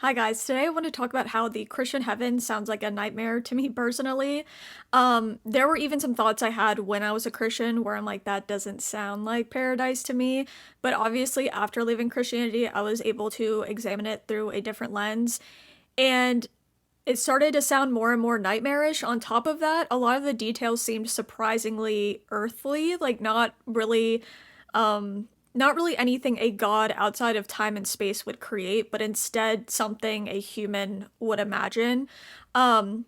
Hi guys, today I want to talk about how the Christian heaven sounds like a nightmare to me personally. There were even some thoughts I had when I was a Christian where I'm like, that doesn't sound like paradise to me. But obviously, after leaving Christianity, I was able to examine it through a different lens. And it started to sound more and more nightmarish. On top of that, a lot of the details seemed surprisingly earthly, like not really anything a god outside of time and space would create, but instead something a human would imagine. Um,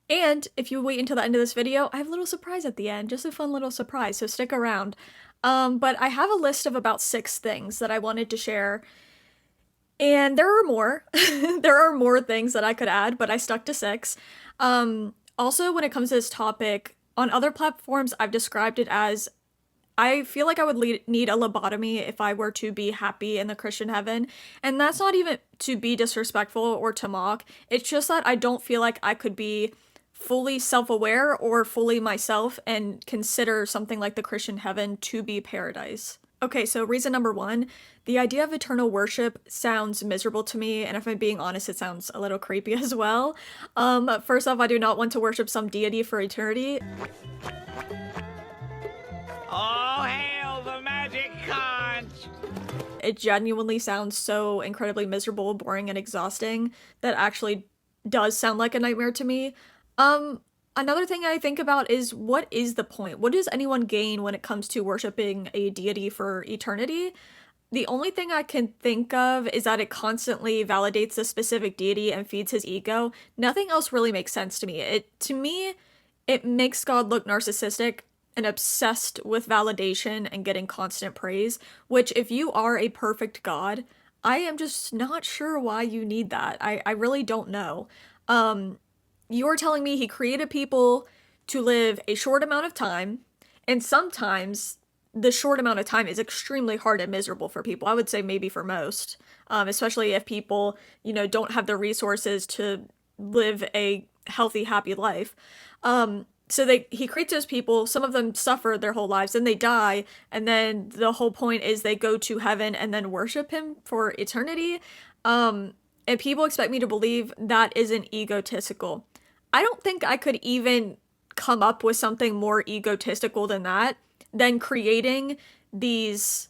and if you wait until the end of this video, I have a little surprise at the end, just a fun little surprise, so stick around. But I have a list of about 6 things that I wanted to share, and there are more. There are more things that I could add, but I stuck to 6. Also, when it comes to this topic, on other platforms, I've described it as I feel like I would need a lobotomy if I were to be happy in the Christian heaven. And that's not even to be disrespectful or to mock. It's just that I don't feel like I could be fully self-aware or fully myself and consider something like the Christian heaven to be paradise. Okay, so reason number 1, the idea of eternal worship sounds miserable to me, and if I'm being honest, it sounds a little creepy as well. First off, I do not want to worship some deity for eternity. Oh, hail the magic conch! It genuinely sounds so incredibly miserable, boring, and exhausting that actually does sound like a nightmare to me. Another thing I think about is, what is the point? What does anyone gain when it comes to worshiping a deity for eternity? The only thing I can think of is that it constantly validates a specific deity and feeds his ego. Nothing else really makes sense to me. To me, it makes God look narcissistic and obsessed with validation and getting constant praise, which, if you are a perfect God, I am just not sure why you need that. I really don't know. You're telling me he created people to live a short amount of time, and sometimes the short amount of time is extremely hard and miserable for people. I would say maybe for most, especially if people, don't have the resources to live a healthy, happy life. So he creates those people, some of them suffer their whole lives, and they die, and then the whole point is they go to heaven and then worship him for eternity. And people expect me to believe that isn't egotistical. I don't think I could even come up with something more egotistical than creating these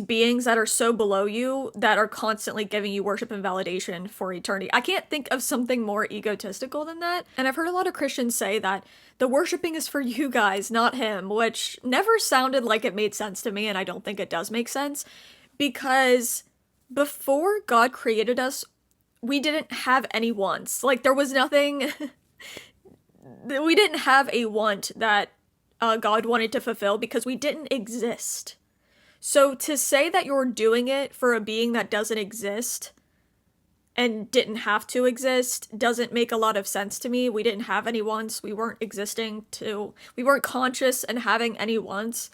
beings that are so below you that are constantly giving you worship and validation for eternity. I can't think of something more egotistical than that. And I've heard a lot of Christians say that the worshiping is for you guys, not him, which never sounded like it made sense to me, and I don't think it does make sense, because before God created us, we didn't have any wants. Like, there was nothing we didn't have a want that God wanted to fulfill because we didn't exist. So to say that you're doing it for a being that doesn't exist and didn't have to exist doesn't make a lot of sense to me. We didn't have any wants. We weren't we weren't conscious and having any wants.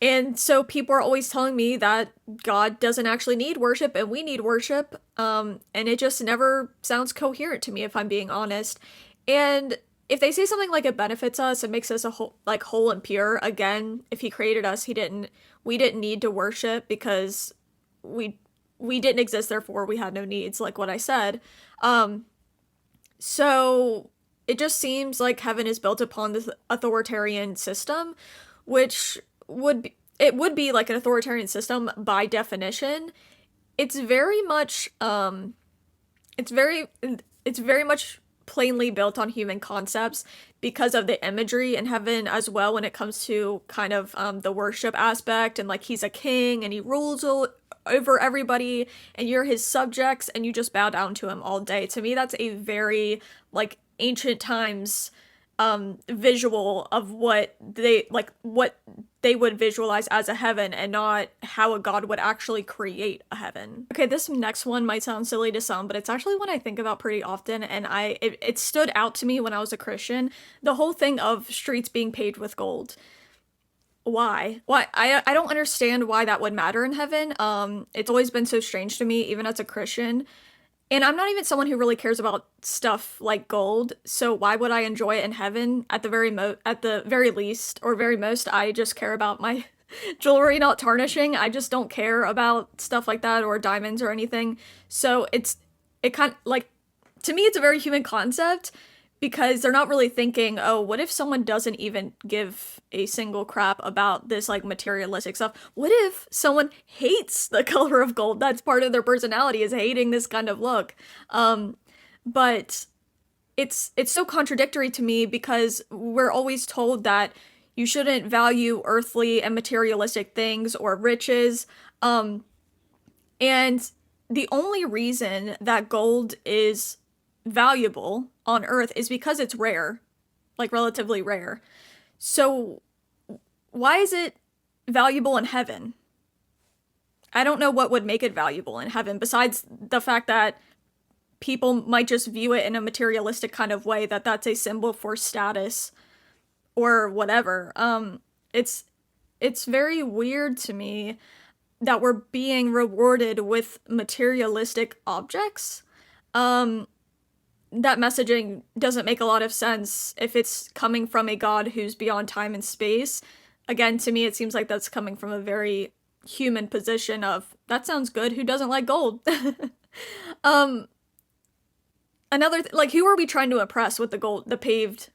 And so people are always telling me that God doesn't actually need worship and we need worship. And it just never sounds coherent to me, if I'm being honest. And if they say something like it benefits us, it makes us whole and pure. Again, if he created us, we didn't need to worship because we didn't exist, therefore we had no needs, like what I said. So it just seems like heaven is built upon this authoritarian system, which would be like an authoritarian system by definition. It's very much it's very much plainly built on human concepts because of the imagery in heaven as well, when it comes to kind of the worship aspect, and like he's a king and he rules over everybody and you're his subjects and you just bow down to him all day. To me, that's a very like ancient times visual of what they would visualize as a heaven, and not how a god would actually create a heaven. Okay, this next one might sound silly to some, but it's actually one I think about pretty often, and it stood out to me when I was a Christian. The whole thing of streets being paved with gold. Why? I don't understand why that would matter in heaven. It's always been so strange to me, even as a Christian. And I'm not even someone who really cares about stuff like gold, so why would I enjoy it in heaven? At the very least, or very most, I just care about jewelry not tarnishing. I just don't care about stuff like that or diamonds or anything. So it kind of like, to me, it's a very human concept because they're not really thinking, oh, what if someone doesn't even give a single crap about this like materialistic stuff? What if someone hates the color of gold? That's part of their personality, is hating this kind of look. But it's so contradictory to me because we're always told that you shouldn't value earthly and materialistic things or riches. And the only reason that gold is valuable on earth is because it's rare, like relatively rare. So why is it valuable in heaven? I don't know what would make it valuable in heaven besides the fact that people might just view it in a materialistic kind of way, that that's a symbol for status or whatever. It's very weird to me that we're being rewarded with materialistic objects. That messaging doesn't make a lot of sense if it's coming from a god who's beyond time and space. Again, to me, it seems like that's coming from a very human position of, that sounds good, who doesn't like gold? Like, who are we trying to impress with the gold, the paved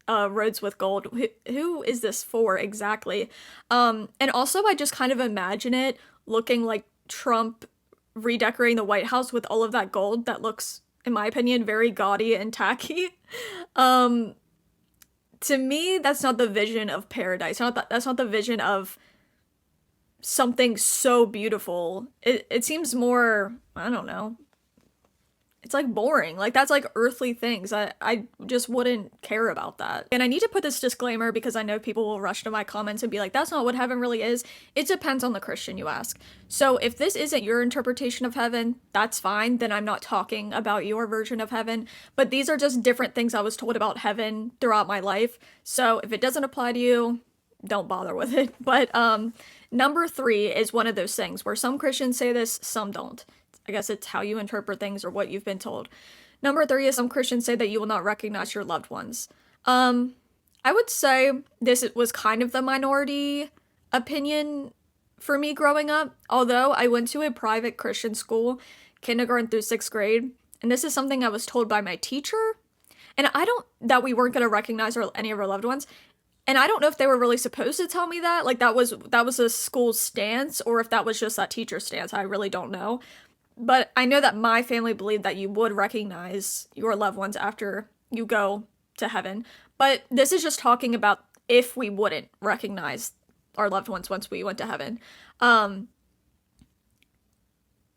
roads with gold? Who is this for exactly? And also, I just kind of imagine it looking like Trump redecorating the White House with all of that gold that looks, in my opinion, very gaudy and tacky. To me, that's not the vision of paradise. That's not the vision of something so beautiful. It seems more, I don't know. It's like boring. Like, that's like earthly things. I just wouldn't care about that. And I need to put this disclaimer because I know people will rush to my comments and be like, that's not what heaven really is. It depends on the Christian you ask. So if this isn't your interpretation of heaven, that's fine. Then I'm not talking about your version of heaven. But these are just different things I was told about heaven throughout my life. So if it doesn't apply to you, don't bother with it. But number 3 is one of those things where some Christians say this, some don't. I guess it's how you interpret things or what you've been told. Number 3 is some Christians say that you will not recognize your loved ones. I would say this was kind of the minority opinion for me growing up, although I went to a private Christian school, kindergarten through 6th grade, and this is something I was told by my teacher, and that we weren't going to recognize any of our loved ones. And I don't know if they were really supposed to tell me that, like that was a school's stance, or if that was just that teacher's stance. I really don't know. But I know that my family believed that you would recognize your loved ones after you go to heaven. But this is just talking about if we wouldn't recognize our loved ones once we went to heaven. That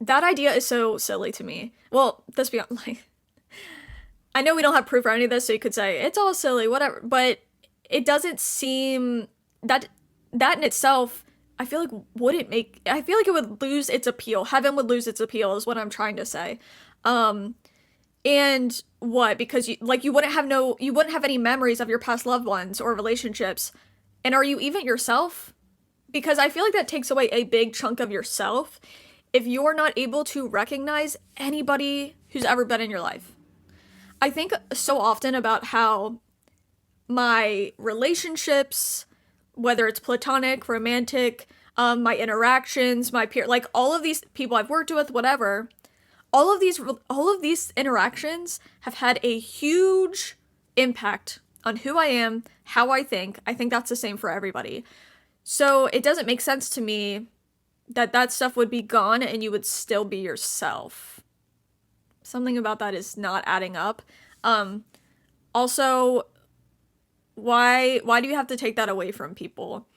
idea is so silly to me. Well, let's be honest, like, I know we don't have proof or any of this, so you could say it's all silly, whatever. But it doesn't seem that in itself, I feel like it would lose its appeal. Heaven would lose its appeal is what I'm trying to say. And what? Because you wouldn't have any memories of your past loved ones or relationships. And are you even yourself? Because I feel like that takes away a big chunk of yourself if you're not able to recognize anybody who's ever been in your life. I think so often about how my relationships, whether it's platonic, romantic, my interactions, my peer, like all of these people I've worked with, whatever, all of these interactions have had a huge impact on who I am, how I think. I think that's the same for everybody. So it doesn't make sense to me that stuff would be gone and you would still be yourself. Something about that is not adding up. Also, why do you have to take that away from people?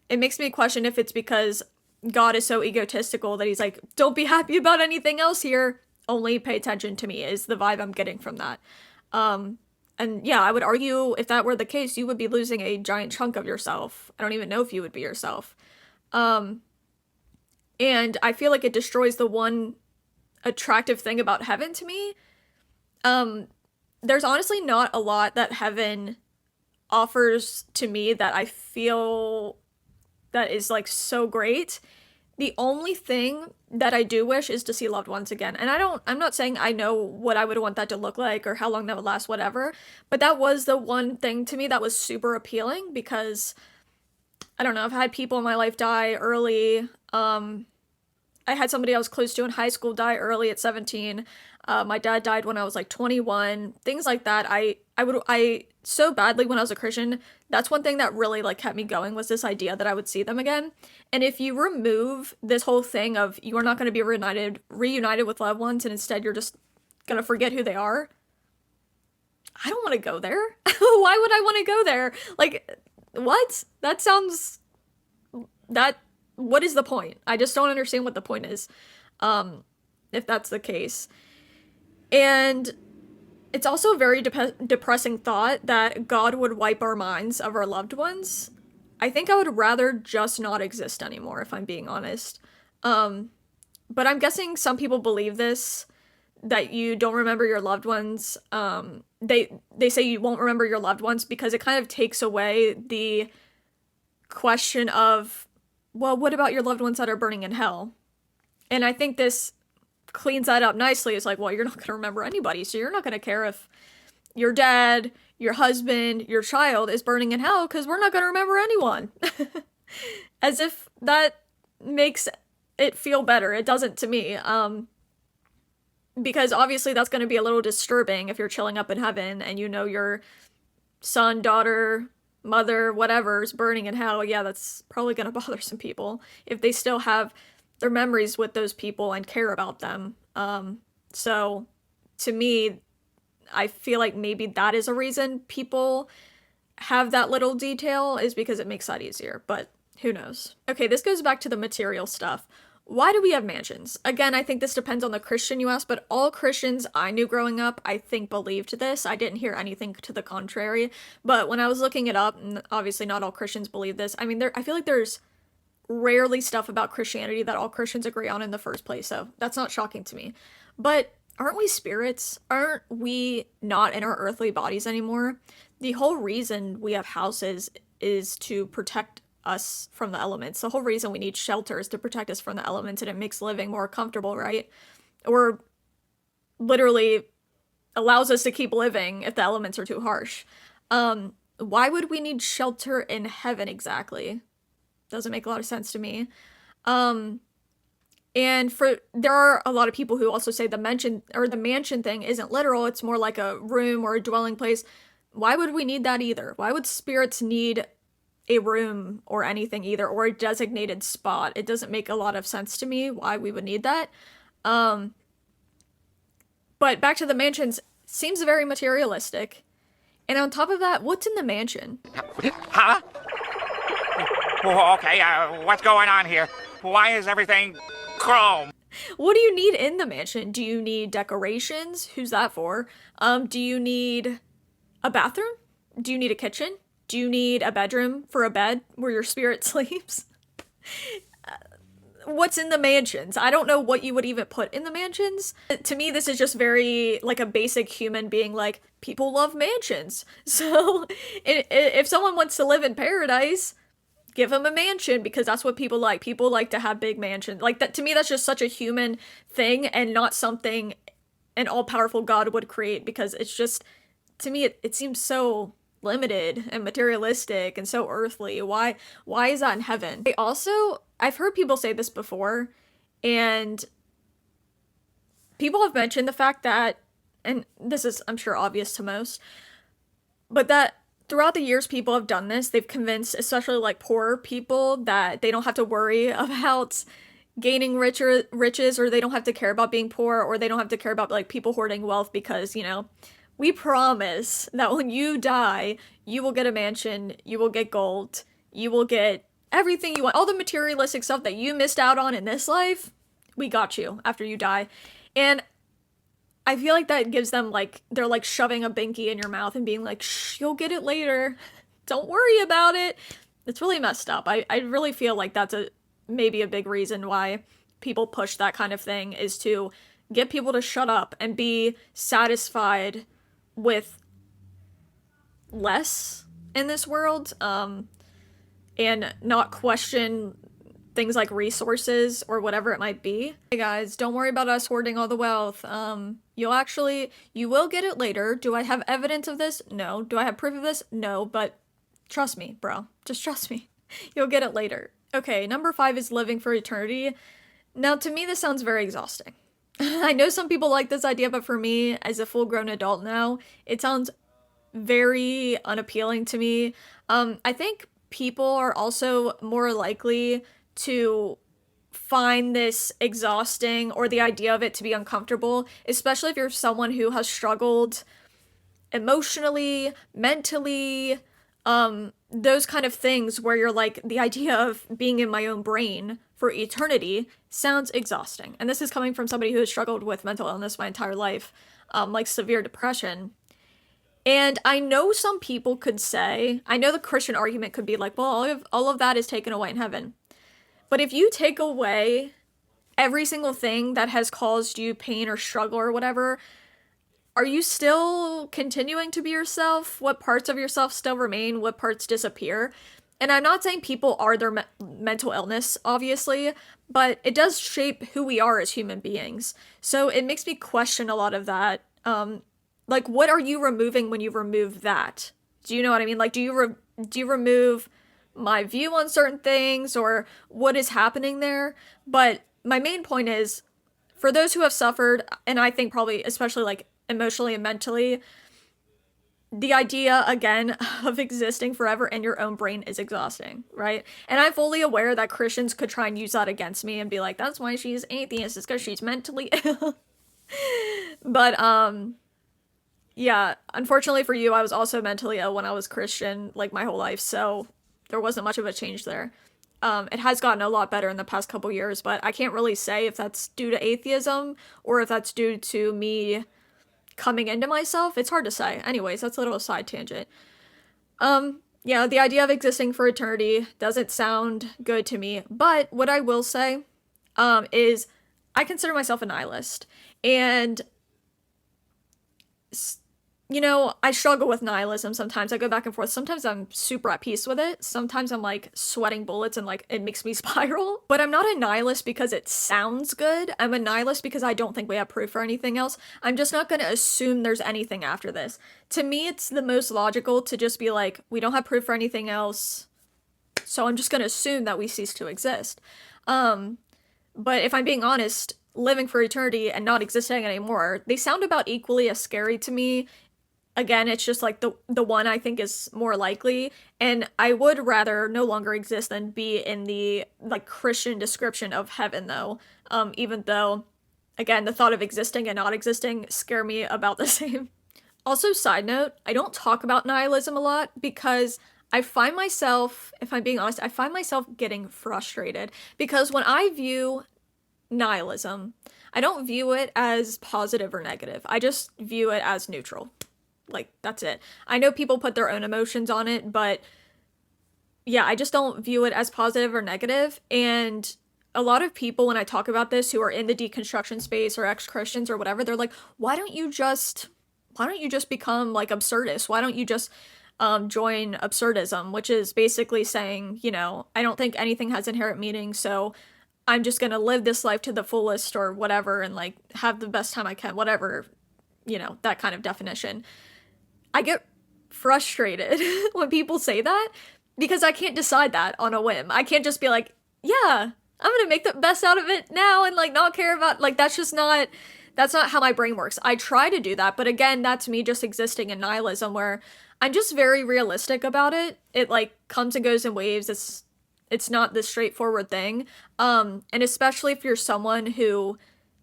It makes me question if it's because God is so egotistical that he's like, don't be happy about anything else here, only pay attention to me, is the vibe I'm getting from that. And yeah, I would argue if that were the case, you would be losing a giant chunk of yourself. I don't even know if you would be yourself. And I feel like it destroys the one attractive thing about heaven to me. There's honestly not a lot that heaven offers to me that I feel that is like so great. The only thing that I do wish is to see loved ones again. And I'm not saying I know what I would want that to look like or how long that would last, whatever. But that was the one thing to me that was super appealing because I don't know, I've had people in my life die early. I had somebody I was close to in high school die early at 17. My dad died when I was like 21. Things like that. I so badly when I was a Christian. That's one thing that really like kept me going was this idea that I would see them again. And if you remove this whole thing of you are not going to be reunited with loved ones, and instead you're just gonna forget who they are, I don't want to go there. Why would I want to go there? Like, what? That sounds that what is the point? I just don't understand what the point is. If that's the case. And it's also a very depressing thought that God would wipe our minds of our loved ones. I think I would rather just not exist anymore, if I'm being honest. But I'm guessing some people believe this, that you don't remember your loved ones. They say you won't remember your loved ones because it kind of takes away the question of, well, what about your loved ones that are burning in hell? And I think this cleans that up nicely. It's like, well, you're not going to remember anybody, so you're not going to care if your dad, your husband, your child is burning in hell because we're not going to remember anyone. As if that makes it feel better. It doesn't to me. Because obviously that's going to be a little disturbing if you're chilling up in heaven and you know your son, daughter, mother, whatever is burning in hell. Yeah, that's probably going to bother some people if they still have their memories with those people and care about them. So to me, I feel like maybe that is a reason people have that little detail, is because it makes that easier, but who knows? Okay, this goes back to the material stuff. Why do we have mansions? Again, I think this depends on the Christian you ask, but all Christians I knew growing up, I think, believed this. I didn't hear anything to the contrary, but when I was looking it up, and obviously not all Christians believe this, I mean, I feel like there's rarely stuff about Christianity that all Christians agree on in the first place, so that's not shocking to me. But aren't we spirits? Aren't we not in our earthly bodies anymore? The whole reason we have houses is to protect us from the elements. The whole reason we need shelter is to protect us from the elements, and it makes living more comfortable, right? Or literally allows us to keep living if the elements are too harsh. Why would we need shelter in heaven exactly? Doesn't make a lot of sense to me. And there are a lot of people who also say the mansion thing isn't literal, it's more like a room or a dwelling place. Why would we need that either? Why would spirits need a room or anything either, or a designated spot? It doesn't make a lot of sense to me why we would need that. But back to the mansions, seems very materialistic. And on top of that, what's in the mansion? Huh? Oh, okay, what's going on here? Why is everything chrome? What do you need in the mansion? Do you need decorations? Who's that for? Do you need a bathroom? Do you need a kitchen? Do you need a bedroom for a bed where your spirit sleeps? What's in the mansions? I don't know what you would even put in the mansions. To me, this is just very like a basic human being, like, people love mansions. So if someone wants to live in paradise, give them a mansion because that's what people like. People like to have big mansions. Like that, to me, that's just such a human thing and not something an all-powerful God would create, because it's just, to me, it seems so limited and materialistic and so earthly. Why is that in heaven? I've heard people say this before, and people have mentioned the fact that, and this is, I'm sure, obvious to most, but that throughout the years people have done this. They've convinced, especially like poorer people, that they don't have to worry about gaining riches, or they don't have to care about being poor, or they don't have to care about like people hoarding wealth, because, you know, we promise that when you die, you will get a mansion, you will get gold, you will get everything you want. All the materialistic stuff that you missed out on in this life, we got you after you die. And I feel like that gives them, like, they're like shoving a binky in your mouth and being like, shh, you'll get it later. Don't worry about it. It's really messed up. I really feel like that's maybe a big reason why people push that kind of thing, is to get people to shut up and be satisfied with less in this world, and not question things like resources or whatever it might be. Hey guys, don't worry about us hoarding all the wealth. You will get it later. Do I have evidence of this? No. Do I have proof of this? No, but trust me, bro. Just trust me. You'll get it later. Okay, number 5 is living for eternity. Now, to me, this sounds very exhausting. I know some people like this idea, but for me, as a full grown adult now, it sounds very unappealing to me. I think people are also more likely to find this exhausting or the idea of it to be uncomfortable, especially if you're someone who has struggled emotionally, mentally, those kind of things where you're like, the idea of being in my own brain for eternity sounds exhausting. And this is coming from somebody who has struggled with mental illness my entire life, like severe depression. And I know some people could say, I know the Christian argument could be like, well, all of that is taken away in heaven. But if you take away every single thing that has caused you pain or struggle or whatever, are you still continuing to be yourself? What parts of yourself still remain? What parts disappear? And I'm not saying people are their mental illness, obviously, but it does shape who we are as human beings. So it makes me question a lot of that. Like, what are you removing when you remove that? Do you know what I mean? Like, do you remove my view on certain things or what is happening there? But my main point is, for those who have suffered, and I think probably especially like emotionally and mentally, the idea again of existing forever in your own brain is exhausting, right? And I'm fully aware that Christians could try and use that against me and be like, that's why she's atheist, it's because she's mentally ill. But yeah, unfortunately for you, I was also mentally ill when I was Christian, like my whole life, so there wasn't much of a change there. It has gotten a lot better in the past couple years, but I can't really say if that's due to atheism or if that's due to me coming into myself. It's hard to say. Anyways, that's a little side tangent. Yeah, the idea of existing for eternity doesn't sound good to me, but what I will say, is I consider myself a nihilist, and you know, I struggle with nihilism sometimes. I go back and forth. Sometimes I'm super at peace with it. Sometimes I'm like sweating bullets and like it makes me spiral. But I'm not a nihilist because it sounds good. I'm a nihilist because I don't think we have proof for anything else. I'm just not going to assume there's anything after this. To me, it's the most logical to just be like, we don't have proof for anything else, so I'm just going to assume that we cease to exist. But if I'm being honest, living for eternity and not existing anymore, they sound about equally as scary to me. Again, it's just like the one I think is more likely, and I would rather no longer exist than be in the like Christian description of heaven though. Even though again, the thought of existing and not existing scare me about the same. Also, side note, I don't talk about nihilism a lot because I find myself, if I'm being honest, I find myself getting frustrated because when I view nihilism, I don't view it as positive or negative. I just view it as neutral. Like, that's it. I know people put their own emotions on it, but yeah, I just don't view it as positive or negative. And a lot of people, when I talk about this, who are in the deconstruction space or ex-Christians or whatever, they're like, why don't you just become like absurdist? Why don't you just join absurdism, which is basically saying, you know, I don't think anything has inherent meaning, so I'm just gonna live this life to the fullest or whatever and like have the best time I can, whatever, you know, that kind of definition. I get frustrated when people say that because I can't decide that on a whim. I can't just be like, yeah, I'm gonna make the best out of it now and like not care about, like, that's not how my brain works. I try to do that, but again, that's me just existing in nihilism where I'm just very realistic about it. It like comes and goes in waves. It's not this straightforward thing. And especially if you're someone who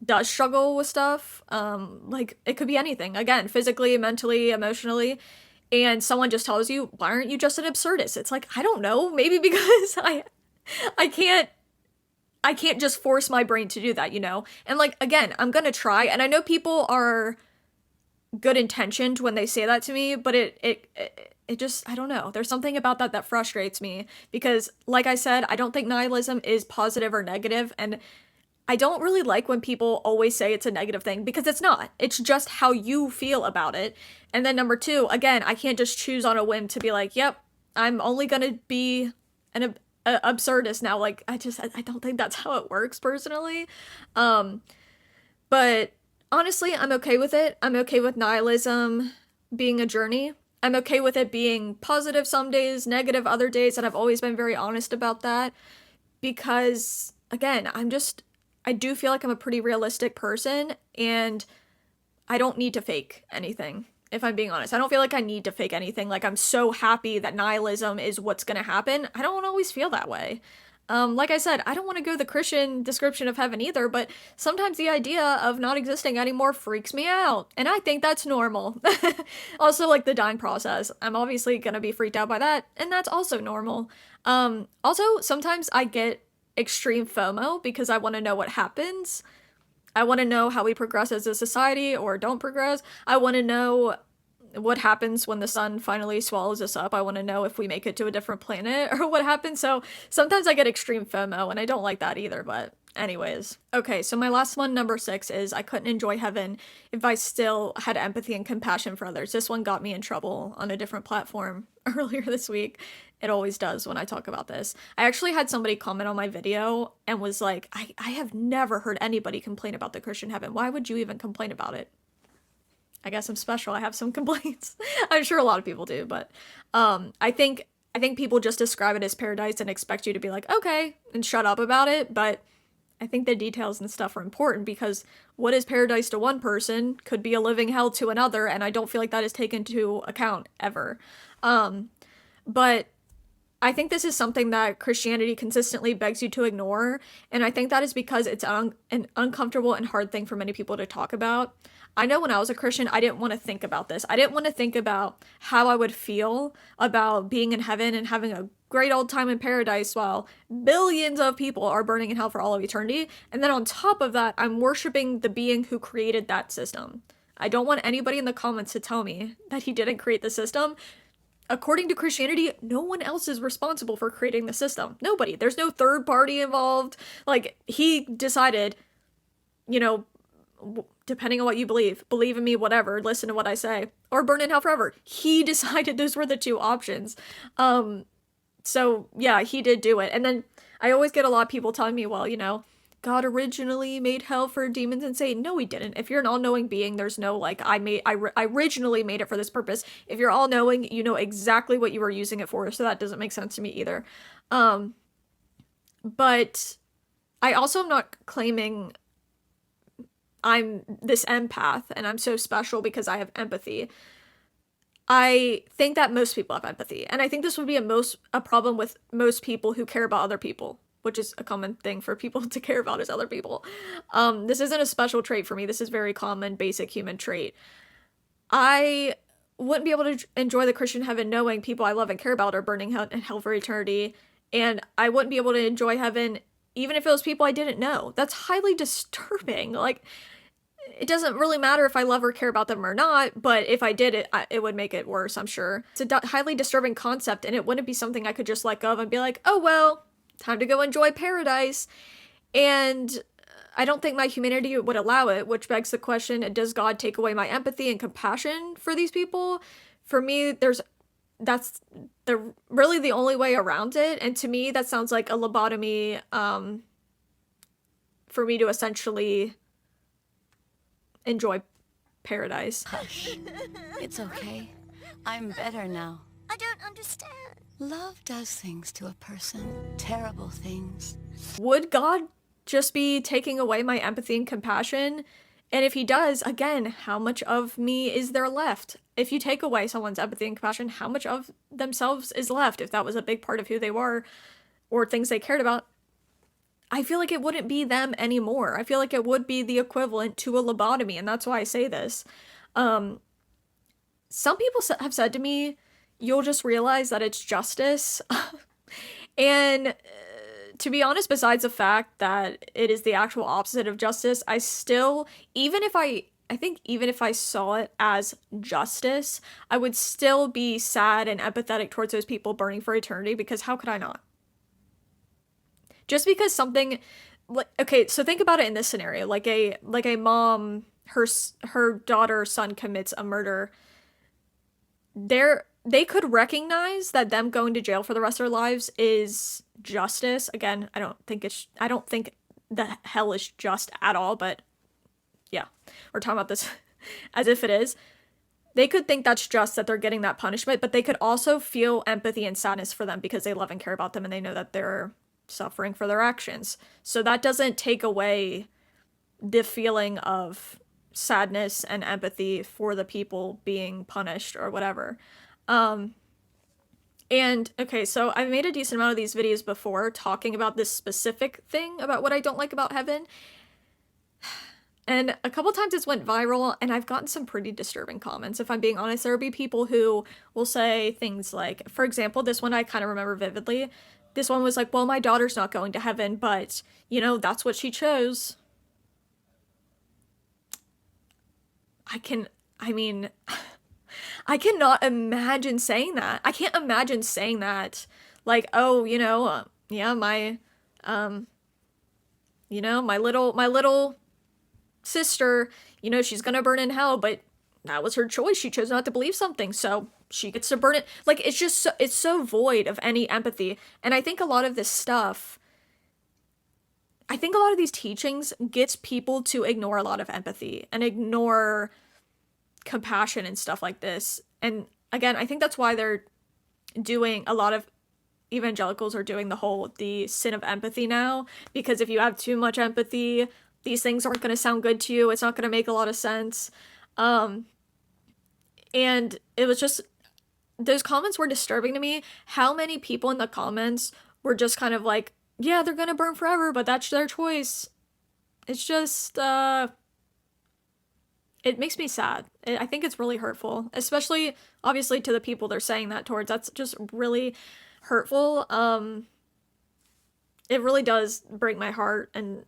does struggle with stuff, like it could be anything, again, physically, mentally, emotionally, and someone just tells you, why aren't you just an absurdist? It's like, I don't know, maybe because I can't just force my brain to do that, you know? And like, again, I'm gonna try, and I know people are good intentioned when they say that to me, but it just, I don't know. There's something about that that frustrates me because, like I said, I don't think nihilism is positive or negative, and I don't really like when people always say it's a negative thing because it's not. It's just how you feel about it. And then number two, again, I can't just choose on a whim to be like, yep, I'm only gonna be an absurdist now. Like, I don't think that's how it works personally. But honestly, I'm okay with it. I'm okay with nihilism being a journey. I'm okay with it being positive some days, negative other days, and I've always been very honest about that because, again, I do feel like I'm a pretty realistic person and I don't need to fake anything. If I'm being honest, I don't feel like I need to fake anything. Like, I'm so happy that nihilism is what's gonna happen. I don't always feel that way. Like I said, I don't want to go the Christian description of heaven either, but sometimes the idea of not existing anymore freaks me out, and I think that's normal. Also, like the dying process, I'm obviously gonna be freaked out by that, and that's also normal. Also, sometimes I get extreme FOMO because I want to know what happens. I want to know how we progress as a society or don't progress. I want to know what happens when the sun finally swallows us up. I want to know if we make it to a different planet or what happens. So sometimes I get extreme FOMO and I don't like that either, but anyways. Okay, so my last one, number 6, is I couldn't enjoy heaven if I still had empathy and compassion for others. This one got me in trouble on a different platform earlier this week. It always does when I talk about this. I actually had somebody comment on my video and was like, I have never heard anybody complain about the Christian heaven. Why would you even complain about it? I guess I'm special. I have some complaints. I'm sure a lot of people do, but I think people just describe it as paradise and expect you to be like, okay, and shut up about it. But I think the details and stuff are important because what is paradise to one person could be a living hell to another, and I don't feel like that is taken into account ever. But I think this is something that Christianity consistently begs you to ignore, and I think that is because it's an uncomfortable and hard thing for many people to talk about. I know when I was a Christian, I didn't want to think about this. I didn't want to think about how I would feel about being in heaven and having a great old time in paradise while billions of people are burning in hell for all of eternity. And then on top of that, I'm worshiping the being who created that system. I don't want anybody in the comments to tell me that he didn't create the system. According to Christianity, no one else is responsible for creating the system. Nobody. There's no third party involved. Like, he decided, you know, depending on what you believe in me, whatever, listen to what I say, or burn in hell forever. He decided those were the two options. So yeah, he did do it. And then I always get a lot of people telling me, well, God originally made hell for demons and Satan. No, he didn't. If you're an all-knowing being, there's no like, I originally made it for this purpose. If you're all-knowing, you know exactly what you were using it for. So that doesn't make sense to me either. But I also am not claiming I'm this empath and I'm so special because I have empathy. I think that most people have empathy, and I think this would be a problem with most people who care about other people, which is a common thing for people to care about is other people. This isn't a special trait for me. This is very common, basic human trait. I wouldn't be able to enjoy the Christian heaven knowing people I love and care about are burning in hell for eternity, and I wouldn't be able to enjoy heaven even if it was people I didn't know. That's highly disturbing. Like, it doesn't really matter if I love or care about them or not, but if I did, it would make it worse, I'm sure. It's a highly disturbing concept, and it wouldn't be something I could just let go of and be like, oh well, time to go enjoy paradise. And I don't think my humanity would allow it, which begs the question, does God take away my empathy and compassion for these people? For me, that's really the only way around it, and to me, that sounds like a lobotomy, for me to essentially enjoy paradise. Hush. It's okay. I'm better now. I don't understand. Love does things to a person. Terrible things. Would God just be taking away my empathy and compassion? And if he does, again, how much of me is there left? If you take away someone's empathy and compassion, how much of themselves is left? If that was a big part of who they were or things they cared about, I feel like it wouldn't be them anymore. I feel like it would be the equivalent to a lobotomy, and that's why I say this. Some people have said to me, you'll just realize that it's justice. And to be honest, besides the fact that it is the actual opposite of justice, I still, even if I saw it as justice, I would still be sad and empathetic towards those people burning for eternity, because how could I not? Just because something, like, okay, so think about it in this scenario, like a mom, her daughter or son commits a murder. They could recognize that them going to jail for the rest of their lives is justice. Again, I don't think the hell is just at all, but yeah, we're talking about this as if it is. they could think that's just that they're getting that punishment, but they could also feel empathy and sadness for them because they love and care about them and they know that they're suffering for their actions. So that doesn't take away the feeling of sadness and empathy for the people being punished or whatever. And okay, so I've made a decent amount of these videos before talking about this specific thing about what I don't like about heaven. And a couple times it's went viral, and I've gotten some pretty disturbing comments. If I'm being honest, there will be people who will say things like, for example, this one I kind of remember vividly. This one was like, well, my daughter's not going to heaven, but, you know, that's what she chose. I mean, I cannot imagine saying that. I can't imagine saying that. Like, oh, yeah, my little sister, she's gonna burn in hell, but that was her choice. She chose not to believe something, so she gets to burn it. Like, it's just it's so void of any empathy. And I think a lot of this stuff, I think a lot of these teachings gets people to ignore a lot of empathy and ignore compassion and stuff like this. And again, I think that's why they're doing, a lot of evangelicals are doing the sin of empathy now, because if you have too much empathy, these things aren't going to sound good to you. It's not going to make a lot of sense. And it was just, those comments were disturbing to me. How many people in the comments were just kind of like, yeah, they're going to burn forever, but that's their choice. It's just, it makes me sad. I think it's really hurtful, especially, obviously, to the people they're saying that towards. That's just really hurtful. It really does break my heart, and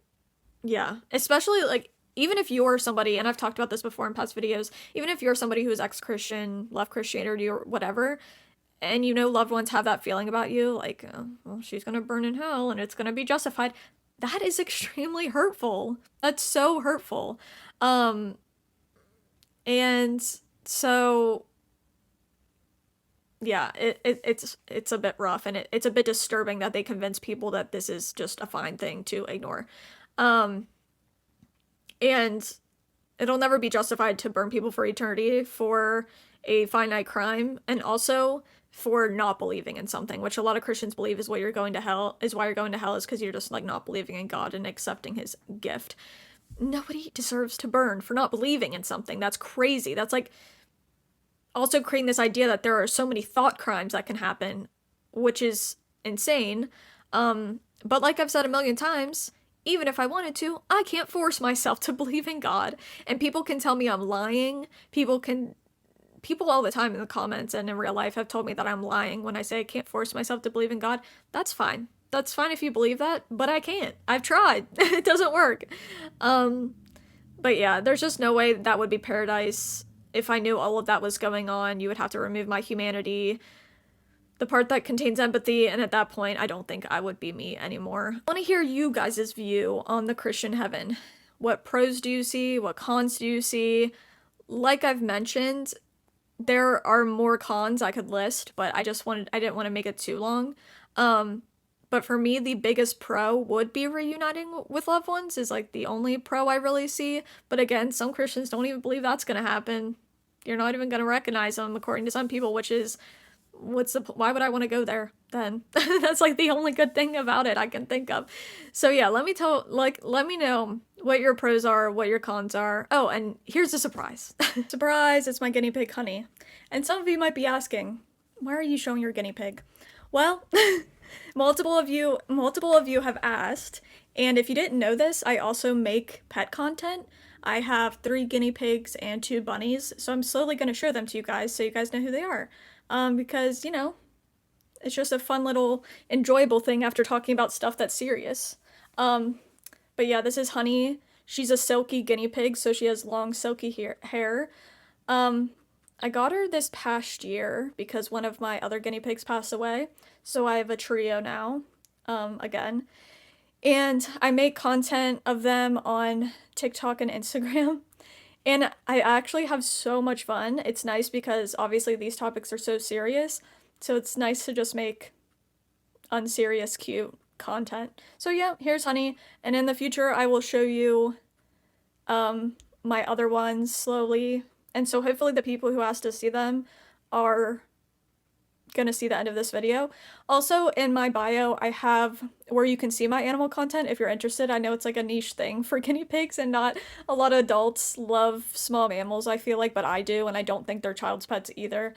yeah, especially, like, even if you're somebody, and I've talked about this before in past videos, even if you're somebody who's ex-Christian, left Christianity, or whatever, and loved ones have that feeling about you, like, well, she's gonna burn in hell, and it's gonna be justified, that is extremely hurtful. That's so hurtful. And so, yeah, it's a bit rough, and it's a bit disturbing that they convince people that this is just a fine thing to ignore. And it'll never be justified to burn people for eternity for a finite crime, and also for not believing in something, which a lot of Christians believe is why you're going to hell, is because you're just, like, not believing in God and accepting his gift. Nobody deserves to burn for not believing in something. That's crazy. That's like also creating this idea that there are so many thought crimes that can happen, which is insane. But like I've said a million times, even if I wanted to, I can't force myself to believe in God. And people can tell me I'm lying. People all the time in the comments and in real life have told me that I'm lying when I say I can't force myself to believe in God. That's fine. That's fine if you believe that, but I can't. I've tried. It doesn't work. But yeah, there's just no way that would be paradise. If I knew all of that was going on, you would have to remove my humanity, the part that contains empathy, and at that point, I don't think I would be me anymore. I want to hear you guys' view on the Christian heaven. What pros do you see? What cons do you see? Like I've mentioned, there are more cons I could list, but I didn't want to make it too long. But for me, the biggest pro would be reuniting with loved ones, is like the only pro I really see. But again, some Christians don't even believe that's going to happen. You're not even going to recognize them, according to some people, which is, why would I want to go there then? That's like the only good thing about it I can think of. So yeah, let me know what your pros are, what your cons are. Oh, and here's a surprise. Surprise, it's my guinea pig, Honey. And some of you might be asking, why are you showing your guinea pig? Well, multiple of you have asked, and if you didn't know this, I also make pet content. I have 3 guinea pigs and 2 bunnies, so I'm slowly going to show them to you guys so you guys know who they are. Because, it's just a fun little enjoyable thing after talking about stuff that's serious. But yeah, this is Honey. She's a silky guinea pig, so she has long silky hair. I got her this past year because one of my other guinea pigs passed away, so I have a trio now, again. And I make content of them on TikTok and Instagram, and I actually have so much fun. It's nice because obviously these topics are so serious, so it's nice to just make unserious, cute content. So yeah, here's Honey, and in the future I will show you my other ones slowly And so hopefully the people who asked to see them are gonna see the end of this video. Also, in my bio, I have where you can see my animal content if you're interested. I know it's like a niche thing for guinea pigs, and not a lot of adults love small mammals, I feel like, but I do, and I don't think they're child's pets either.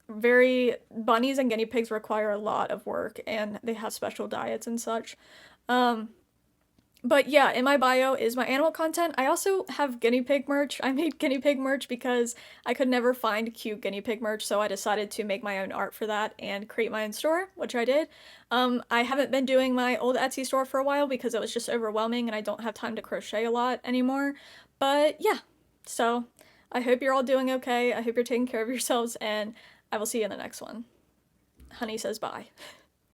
Bunnies and guinea pigs require a lot of work, and they have special diets and such. But yeah, in my bio is my animal content. I also have guinea pig merch. I made guinea pig merch because I could never find cute guinea pig merch, so I decided to make my own art for that and create my own store, which I did. I haven't been doing my old Etsy store for a while because it was just overwhelming and I don't have time to crochet a lot anymore. But yeah, so I hope you're all doing okay. I hope you're taking care of yourselves, and I will see you in the next one. Honey says bye.